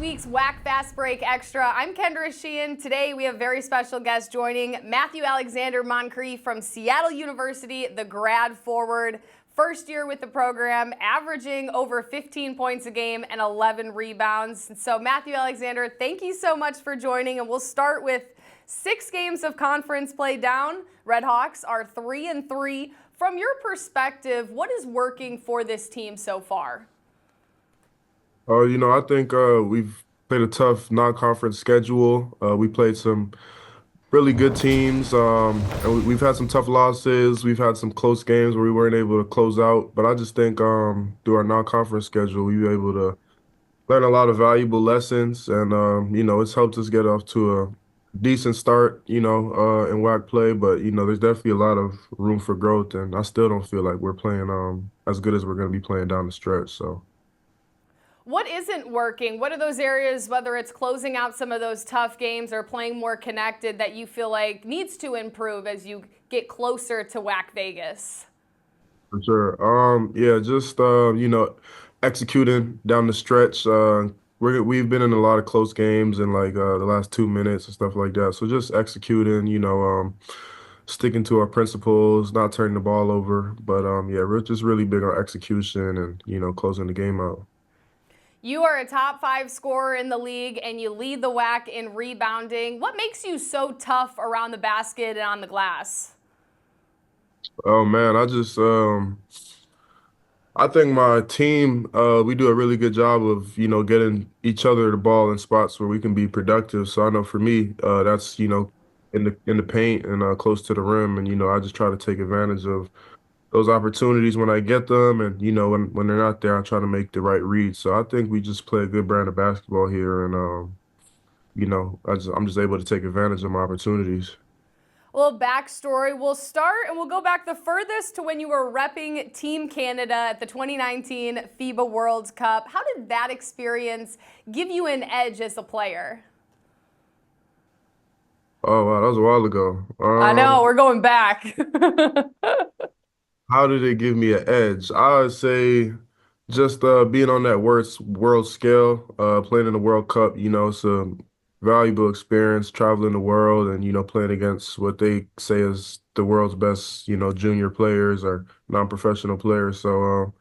week's WAC Fast Break Extra. I'm Kendra Sheehan. Today we have a very special guest joining Matthew-Alexander Moncrieffe from Seattle University, the grad forward. First year with the program, averaging over 15 points a game and 11 rebounds. So Matthew-Alexander, thank you so much for joining, and we'll start with 6 games of conference play down. Red Hawks are 3-3. From your perspective, what is working for this team so far? I think we've played a tough non-conference schedule. We played some really good teams, and we've had some tough losses. We've had some close games where we weren't able to close out. But I just think through our non-conference schedule, we were able to learn a lot of valuable lessons, and it's helped us get off to a decent start, in WAC play. But there's definitely a lot of room for growth, and I still don't feel like we're playing as good as we're going to be playing down the stretch. So. What isn't working? What are those areas, whether it's closing out some of those tough games or playing more connected, that you feel like needs to improve as you get closer to WAC Vegas? For sure. Yeah, just executing down the stretch. We've been in a lot of close games in like the last 2 minutes and stuff like that. So just executing, sticking to our principles, not turning the ball over. But yeah, we're just really big on execution and closing the game out. You are a top 5 scorer in the league and you lead the WAC in rebounding. What makes you so tough around the basket and on the glass? Oh man, I think my team, we do a really good job of, getting each other the ball in spots where we can be productive. So I know for me, that's, in the paint and close to the rim. And, I just try to take advantage of those opportunities when I get them. And, when they're not there, I try to make the right read. So I think we just play a good brand of basketball here. And, I'm just able to take advantage of my opportunities. A little backstory. We'll start and we'll go back the furthest to when you were repping Team Canada at the 2019 FIBA World Cup. How did that experience give you an edge as a player? Oh, wow, that was a while ago. I know, we're going back. How did it give me an edge? I would say just being on that world scale, playing in the World Cup, it's a valuable experience traveling the world and, playing against what they say is the world's best, junior players or non-professional players. So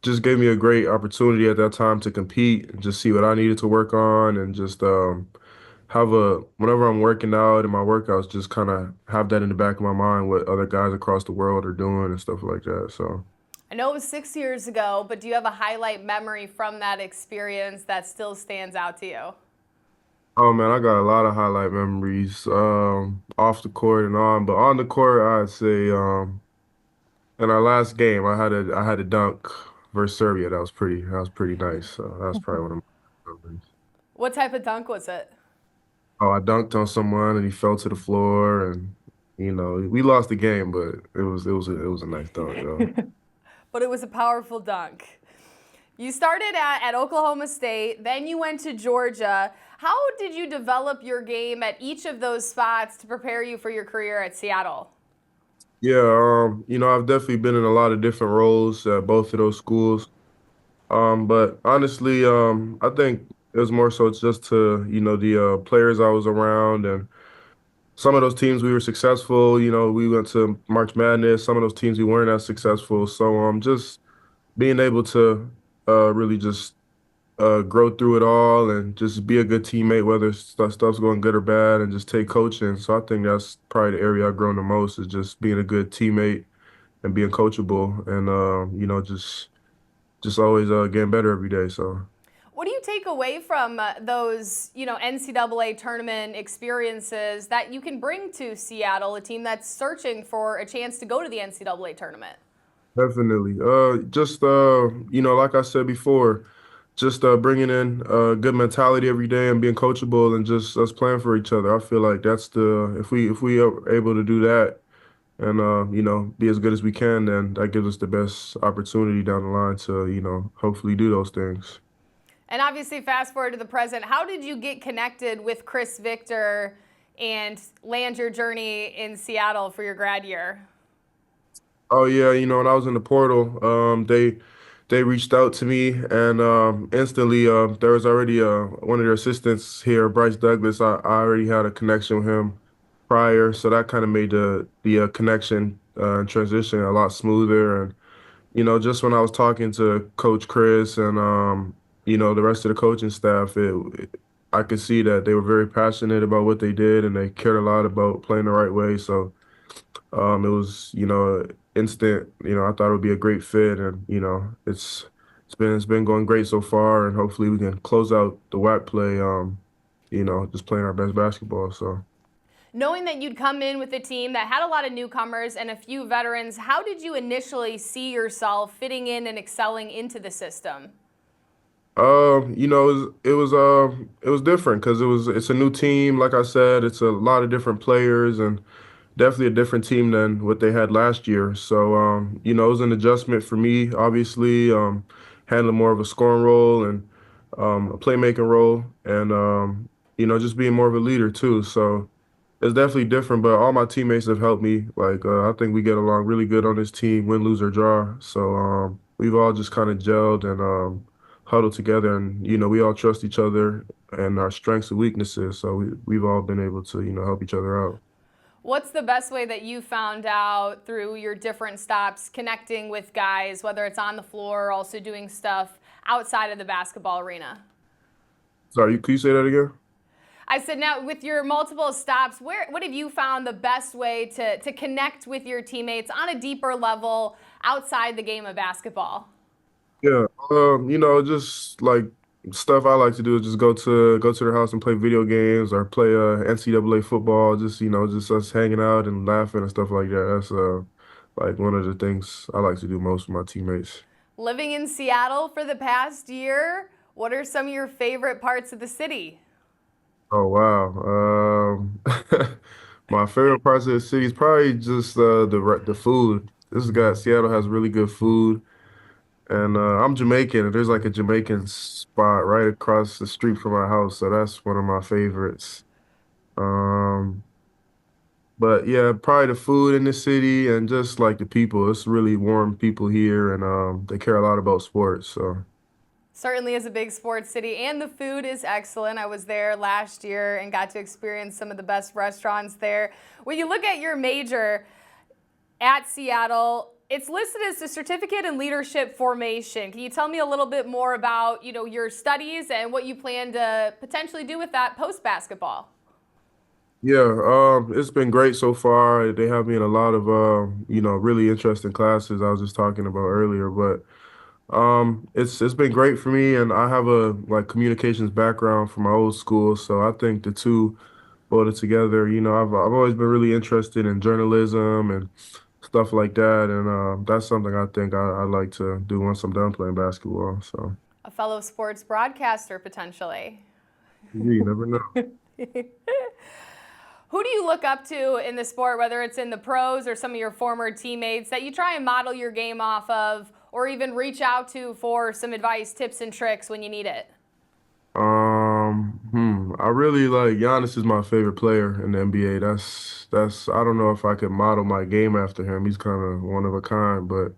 just gave me a great opportunity at that time to compete and just see what I needed to work on and just whenever I'm working out in my workouts, just kind of have that in the back of my mind, what other guys across the world are doing and stuff like that. So. I know it was 6 years ago, but do you have a highlight memory from that experience that still stands out to you? Oh man, I got a lot of highlight memories, off the court and on, but on the court, I'd say, in our last game, I had a dunk versus Serbia. That was pretty nice. So that was probably one of my memories. What type of dunk was it? Oh, I dunked on someone and he fell to the floor, and we lost the game, but it was a nice dunk though. But it was a powerful dunk. You started at Oklahoma State, then you went to Georgia. How did you develop your game at each of those spots to prepare you for your career at Seattle? Yeah, I've definitely been in a lot of different roles at both of those schools. But honestly, I think it was more so just to, the players I was around and some of those teams we were successful, we went to March Madness. Some of those teams we weren't as successful. So just being able to really just grow through it all and just be a good teammate, whether stuff's going good or bad, and just take coaching. So I think that's probably the area I've grown the most is just being a good teammate and being coachable and just always getting better every day. So. What do you take away from those, NCAA tournament experiences that you can bring to Seattle, a team that's searching for a chance to go to the NCAA tournament? Definitely. Just like I said before, just bringing in a good mentality every day and being coachable and just us playing for each other. I feel like that's the if we are able to do that and be as good as we can, then that gives us the best opportunity down the line to hopefully do those things. And obviously, fast forward to the present, how did you get connected with Chris Victor and land your journey in Seattle for your grad year? Oh yeah, when I was in the portal, they they reached out to me, and instantly there was already one of their assistants here, Bryce Douglas. I already had a connection with him prior, so that kind of made the connection and transition a lot smoother. And just when I was talking to Coach Chris and the rest of the coaching staff, I could see that they were very passionate about what they did, and they cared a lot about playing the right way. So it was, instant. I thought it would be a great fit, and it's been going great so far, and hopefully we can close out the WAC play. Just playing our best basketball. So. Knowing that you'd come in with a team that had a lot of newcomers and a few veterans, how did you initially see yourself fitting in and excelling into the system? It was different because it's a new team. Like I said, it's a lot of different players and definitely a different team than what they had last year. So it was an adjustment for me, obviously, handling more of a scoring role and a playmaking role, and just being more of a leader too. So it's definitely different, but all my teammates have helped me. Like I think we get along really good on this team, win, lose or draw. So we've all just kind of gelled and huddled together, and we all trust each other and our strengths and weaknesses. So we've all been able to help each other out. What's the best way that you found out through your different stops connecting with guys, whether it's on the floor or also doing stuff outside of the basketball arena? Sorry, can you say that again? I said, now with your multiple stops, what have you found the best way to connect with your teammates on a deeper level outside the game of basketball? Yeah, just like stuff I like to do is just go to their house and play video games or play NCAA football. Just just us hanging out and laughing and stuff like that. That's like one of the things I like to do most with my teammates. Living in Seattle for the past year, what are some of your favorite parts of the city? Oh wow. My favorite parts of the city is probably just the food. Seattle has really good food. And I'm Jamaican, and there's like a Jamaican spot right across the street from my house, so that's one of my favorites. Um, but yeah, probably the food in the city and just like the people. It's really warm people here, and they care a lot about sports. So Certainly is a big sports city, and the food is excellent. I was there last year and got to experience some of the best restaurants there. When you look at your major at Seattle, it's listed as a certificate in leadership formation. Can you tell me a little bit more about, your studies and what you plan to potentially do with that post basketball? yeah, it's been great so far. They have me in a lot of really interesting classes I was just talking about earlier, but it's been great for me, and I have a like communications background from my old school, so I think the two it together. I've always been really interested in journalism and stuff like that, and that's something I think I'd like to do once I'm done playing basketball. So A fellow sports broadcaster, potentially. you never know. Who do you look up to in the sport, whether it's in the pros or some of your former teammates, that you try and model your game off of, or even reach out to for some advice, tips, and tricks when you need it? I really like Giannis is my favorite player in the NBA. That's I don't know if I could model my game after him. He's kind of one of a kind, but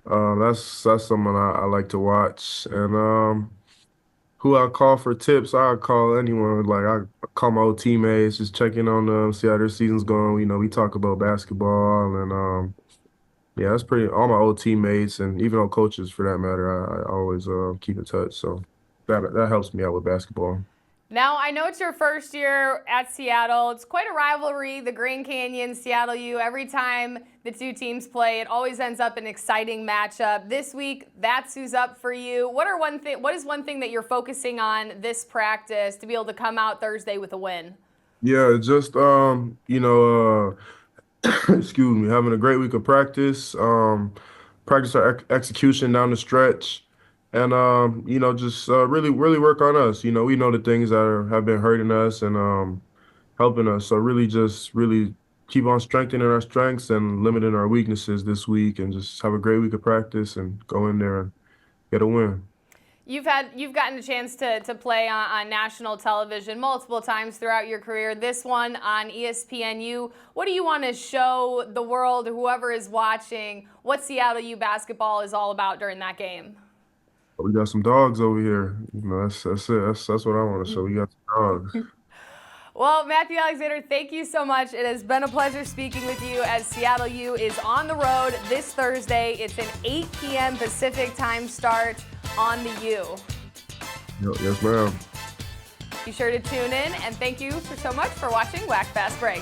that's someone I like to watch. And who I call for tips, I call anyone. Like I call my old teammates, just checking on them, see how their season's going. We talk about basketball, and yeah, that's pretty. All my old teammates and even old coaches, for that matter, I always keep in touch. So that helps me out with basketball. Now, I know it's your first year at Seattle. It's quite a rivalry, the Grand Canyon, Seattle U. Every time the two teams play, it always ends up an exciting matchup. This week, that's who's up for you. What is one thing that you're focusing on this practice to be able to come out Thursday with a win? Yeah, just excuse me, having a great week of practice. Practice our execution down the stretch, and just really really work on us. We know the things that have been hurting us and helping us. So really just really keep on strengthening our strengths and limiting our weaknesses this week, and just have a great week of practice and go in there and get a win. You've gotten a chance to play on national television multiple times throughout your career. This one on ESPNU. What do you want to show the world, or whoever is watching, what Seattle U basketball is all about during that game? We got some dogs over here. That's it. That's what I want to show. We got some dogs. Well, Matthew-Alexander, thank you so much. It has been a pleasure speaking with you as Seattle U is on the road this Thursday. It's an 8 p.m. Pacific time start on the U. Yes, ma'am. Be sure to tune in, and thank you so much for watching WAC Fast Break.